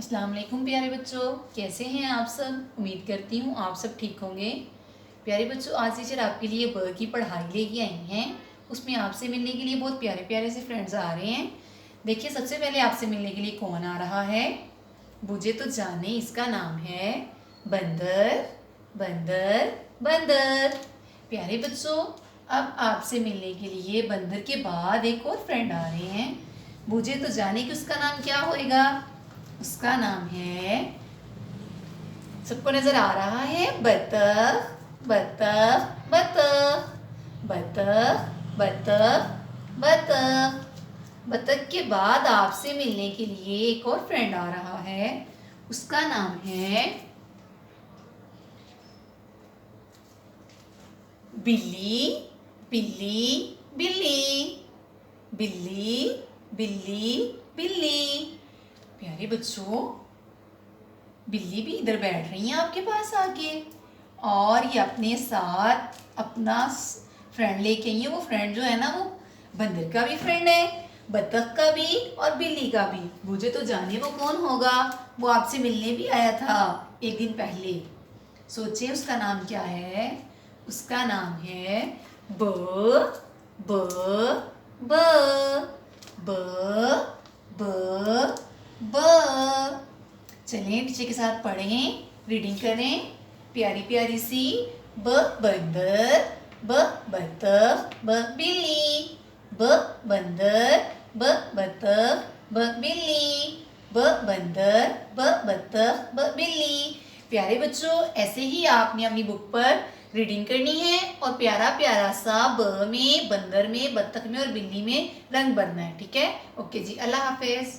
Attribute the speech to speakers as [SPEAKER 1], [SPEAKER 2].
[SPEAKER 1] अस्सलाम वालेकुम प्यारे बच्चों, कैसे हैं आप सब। उम्मीद करती हूँ आप सब ठीक होंगे। प्यारे बच्चों, आज टीचर आपके लिए ब की पढ़ाई लेके आई हैं। उसमें आपसे मिलने के लिए बहुत प्यारे प्यारे से फ्रेंड्स आ रहे हैं। देखिए, सबसे पहले आपसे मिलने के लिए कौन आ रहा है। मुझे तो जाने, इसका नाम है बंदर। बंदर बंदर। प्यारे बच्चों, अब आपसे मिलने के लिए बंदर के बाद एक और फ्रेंड आ रहे हैं। मुझे तो जाने कि उसका नाम क्या होएगा। उसका नाम है, सबको नजर आ रहा है, बतख। बतख बतख बतख बतख बतख। बतख के बाद आपसे मिलने के लिए एक और फ्रेंड आ रहा है। उसका नाम है बिल्ली। बिल्ली बिल्ली बिल्ली बिल्ली बिल्ली। प्यारे बच्चों, बिल्ली भी इधर बैठ रही हैं आपके पास आके, और ये अपने साथ अपना फ्रेंड लेके आई है। वो फ्रेंड जो है ना, वो बंदर का भी फ्रेंड है, बतख का भी और बिल्ली का भी। मुझे तो जाने वो कौन होगा। वो आपसे मिलने भी आया था एक दिन पहले। सोचिए उसका नाम क्या है। उसका नाम है ब ब ब ब ब ब। चलें टीचर के साथ पढ़ें, रीडिंग करें प्यारी प्यारी सी। ब बंदर, ब बतख, ब बिल्ली। ब बंदर, ब बतख, ब बिल्ली। ब बंदर, ब बतख, ब बिल्ली। प्यारे बच्चों, ऐसे ही आपने अपनी बुक पर रीडिंग करनी है और प्यारा प्यारा सा ब में, बंदर में, बतख में और बिल्ली में रंग भरना है। ठीक है, ओके जी, अल्लाह हाफिज।